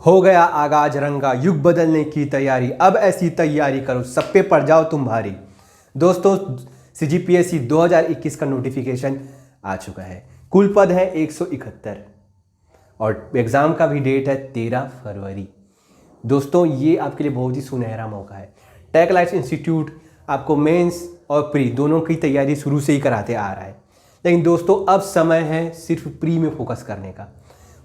हो गया आगाज रंगा, युग बदलने की तैयारी, अब ऐसी तैयारी करो सब पे पड़ जाओ तुम भारी। दोस्तों, CGPSC 2021 का नोटिफिकेशन आ चुका है। कुल पद है 171 और एग्ज़ाम का भी डेट है 13 फरवरी। दोस्तों, ये आपके लिए बहुत ही सुनहरा मौका है। टेक लाइफ इंस्टीट्यूट आपको मेंस और प्री दोनों की तैयारी शुरू से ही कराते आ रहा है, लेकिन दोस्तों अब समय है सिर्फ प्री में फोकस करने का।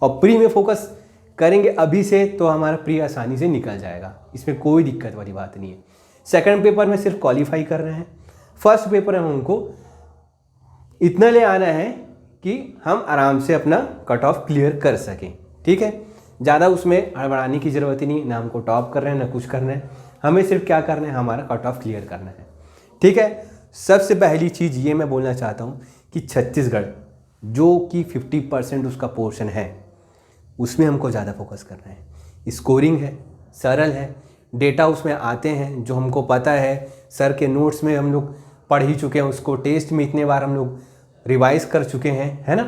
और प्री में फोकस करेंगे अभी से तो हमारा प्री आसानी से निकल जाएगा, इसमें कोई दिक्कत वाली बात नहीं है। सेकंड पेपर में सिर्फ क्वालिफाई कर रहे हैं, फर्स्ट पेपर में हमको इतना ले आना है कि हम आराम से अपना कट ऑफ क्लियर कर सकें। ठीक है, ज़्यादा उसमें हड़बड़ाने की ज़रूरत ही नहीं, ना हमको टॉप कर रहे हैं ना कुछ करना है, हमें सिर्फ क्या करना है, हमारा कट ऑफ क्लियर करना है। ठीक है, सबसे पहली चीज़ ये मैं बोलना चाहता हूँ कि छत्तीसगढ़ जो कि 50% उसका पोर्शन है उसमें हमको ज़्यादा फोकस करना है। स्कोरिंग है, सरल है, डेटा उसमें आते हैं जो हमको पता है, सर के नोट्स में हम लोग पढ़ ही चुके हैं, उसको टेस्ट में इतने बार हम लोग रिवाइज कर चुके हैं, है ना।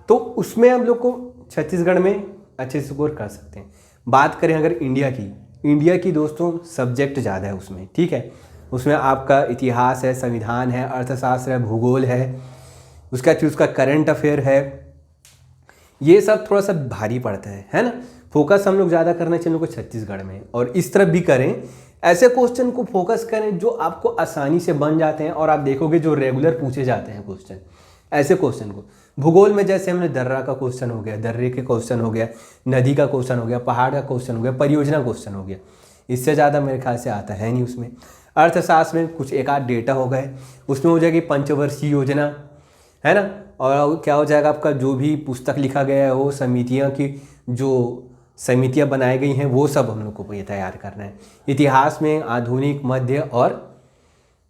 तो उसमें हम लोग को छत्तीसगढ़ में अच्छे से स्कोर कर सकते हैं। बात करें अगर इंडिया की दोस्तों सब्जेक्ट ज़्यादा है उसमें। ठीक है, उसमें आपका इतिहास है, संविधान है, अर्थशास्त्र है, भूगोल है, उसका फिर उसका करंट अफेयर है, ये सब थोड़ा सा भारी पड़ता है ना। फोकस हम लोग ज़्यादा करना चाहिए लोग को छत्तीसगढ़ में, और इस तरफ भी करें, ऐसे क्वेश्चन को फोकस करें जो आपको आसानी से बन जाते हैं और आप देखोगे जो रेगुलर पूछे जाते हैं क्वेश्चन। ऐसे क्वेश्चन को भूगोल में जैसे हमने दर्रा का क्वेश्चन हो गया, दर्रे के क्वेश्चन हो गया, नदी का क्वेश्चन हो गया, पहाड़ का क्वेश्चन हो गया, परियोजना क्वेश्चन हो गया, इससे ज़्यादा मेरे ख्याल से आता है नहीं उसमें। अर्थशास्त्र में कुछ एक आध डेटा हो गए, उसमें हो जाएगी पंचवर्षीय योजना, है ना। और क्या हो जाएगा आपका जो भी पुस्तक लिखा गया है वो समितियाँ की जो समितियाँ बनाई गई हैं वो सब हम लोग को ये तैयार करना है। इतिहास में आधुनिक, मध्य और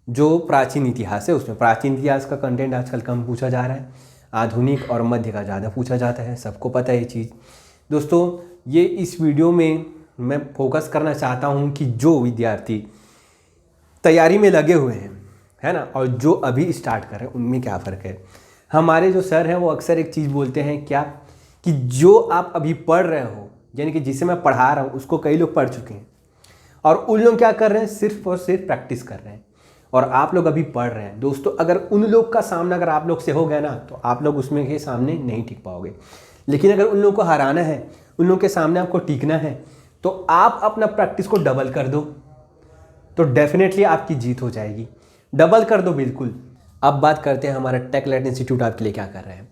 जो प्राचीन इतिहास है उसमें प्राचीन इतिहास का कंटेंट आजकल कम पूछा जा रहा है, आधुनिक और मध्य का ज़्यादा पूछा जाता है, सबको पता है ये चीज़। दोस्तों, ये इस वीडियो में मैं फोकस करना चाहता हूँ कि जो विद्यार्थी तैयारी में लगे हुए हैं, है ना, और जो अभी स्टार्ट कर रहे हैं उनमें क्या फ़र्क है। हमारे जो सर हैं वो अक्सर एक चीज़ बोलते हैं क्या, कि जो आप अभी पढ़ रहे हो, यानी कि जिसे मैं पढ़ा रहा हूँ उसको कई लोग पढ़ चुके हैं और उन लोग क्या कर रहे हैं, सिर्फ और सिर्फ प्रैक्टिस कर रहे हैं, और आप लोग अभी पढ़ रहे हैं। दोस्तों, अगर उन लोग का सामना अगर आप लोग से हो गया ना तो आप लोग उसमें के सामने नहीं टिक पाओगे, लेकिन अगर उन लोगों को हराना है, उन लोगों के सामने आपको टिकना है, तो आप अपना प्रैक्टिस को डबल कर दो, तो डेफिनेटली आपकी जीत हो जाएगी। डबल कर दो बिल्कुल। अब बात करते हैं हमारा टेक लाइफ इंस्टीट्यूट आपके लिए क्या कर रहे हैं।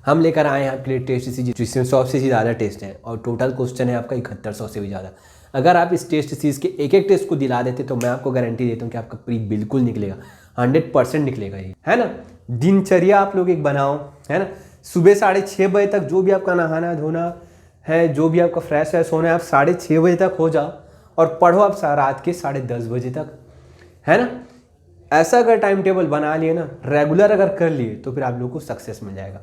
हम लेकर आए हैं आपके लिए टेस्ट सीरीज जिसमें 100 से ज़्यादा टेस्ट हैं और टोटल क्वेश्चन है आपका 7100 से भी ज़्यादा। अगर आप इस टेस्ट सीरीज के एक एक टेस्ट को दिला देते तो मैं आपको गारंटी देता हूँ कि आपका प्री बिल्कुल निकलेगा, 100% निकलेगा ये, है ना। दिनचर्या आप लोग एक बनाओ, है ना। सुबह 6:30 बजे तक जो भी आपका नहाना धोना है, जो भी आपका फ्रेश व्रेश होना है, आप 6:30 बजे तक हो जाओ और पढ़ो आप रात के 10:30 बजे तक, है ना। ऐसा अगर टाइम टेबल बना लिए ना, रेगुलर अगर कर लिए, तो फिर आप लोगों को सक्सेस मिल जाएगा।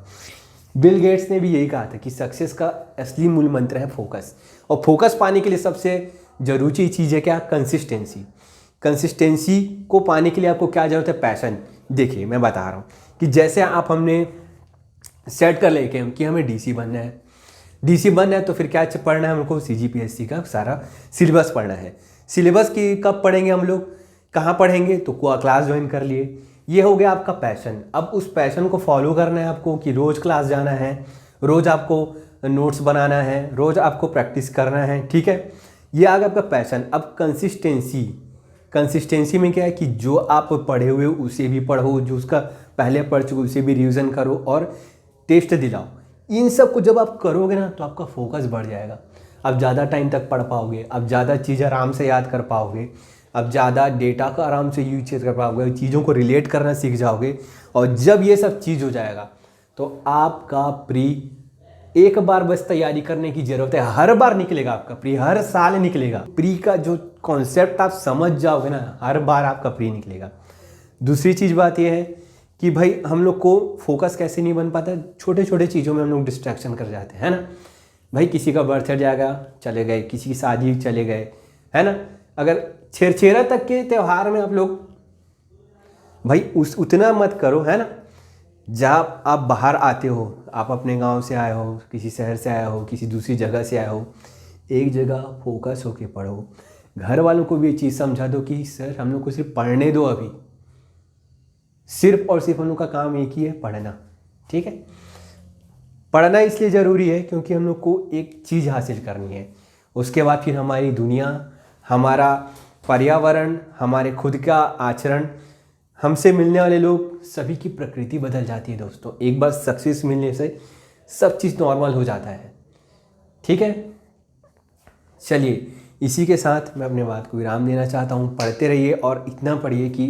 बिल गेट्स ने भी यही कहा था कि सक्सेस का असली मूल मंत्र है फोकस, और फोकस पाने के लिए सबसे जरूरी चीज़ है क्या, कंसिस्टेंसी। कंसिस्टेंसी को पाने के लिए आपको क्या जरूरत है, पैशन। देखिए मैं बता रहा हूँ कि जैसे आप हमने सेट कर लेके कि हमें डीसी बनना है, डीसी बनना है तो फिर क्या पढ़ना है हमको, CGPSC का सारा सिलेबस पढ़ना है। सिलेबस की कब पढ़ेंगे हम लोग, कहाँ पढ़ेंगे, तो क्लास ज्वाइन कर लिए, ये हो गया आपका पैशन। अब उस पैशन को फॉलो करना है आपको कि रोज़ क्लास जाना है, रोज़ आपको नोट्स बनाना है, रोज़ आपको प्रैक्टिस करना है। ठीक है, ये आ गया आपका पैशन। अब कंसिस्टेंसी में क्या है कि जो आप पढ़े हुए उसे भी पढ़ो, जो उसका पहले पढ़ चुके उसे भी रिविज़न करो और टेस्ट दिलाओ। इन सब को जब आप करोगे ना तो आपका फोकस बढ़ जाएगा, आप ज़्यादा टाइम तक पढ़ पाओगे, आप ज़्यादा चीज़ आराम से याद कर पाओगे, अब ज़्यादा डेटा का आराम से यूज कर पाओगे, चीज़ों को रिलेट करना सीख जाओगे। और जब ये सब चीज़ हो जाएगा तो आपका प्री एक बार बस तैयारी करने की ज़रूरत है, हर बार निकलेगा आपका प्री, हर साल निकलेगा। प्री का जो कॉन्सेप्ट आप समझ जाओगे ना, हर बार आपका प्री निकलेगा। दूसरी चीज़ बात यह है कि भाई हम लोग को फोकस कैसे नहीं बन पाता, छोटे छोटे चीज़ों में हम लोग डिस्ट्रैक्शन कर जाते हैं, है ना। भाई किसी का बर्थडे जाएगा चले गए, किसी की शादी चले गए, है ना। अगर छेरछेरा तक के त्यौहार में आप लोग भाई उतना मत करो, है ना। जब आप बाहर आते हो, आप अपने गांव से आए हो, किसी शहर से आए हो, किसी दूसरी जगह से आए हो, एक जगह फोकस होके पढ़ो। घर वालों को भी ये चीज़ समझा दो कि सर हम लोग को सिर्फ पढ़ने दो, अभी सिर्फ और सिर्फ हम लोग का काम एक ही है, पढ़ना। ठीक है, पढ़ना इसलिए ज़रूरी है क्योंकि हम लोग को एक चीज़ हासिल करनी है, उसके बाद फिर हमारी दुनिया, हमारा पर्यावरण, हमारे खुद का आचरण, हमसे मिलने वाले लोग, सभी की प्रकृति बदल जाती है दोस्तों। एक बार सक्सेस मिलने से सब चीज़ नॉर्मल हो जाता है। ठीक है, चलिए इसी के साथ मैं अपने बात को विराम देना चाहता हूँ। पढ़ते रहिए और इतना पढ़िए कि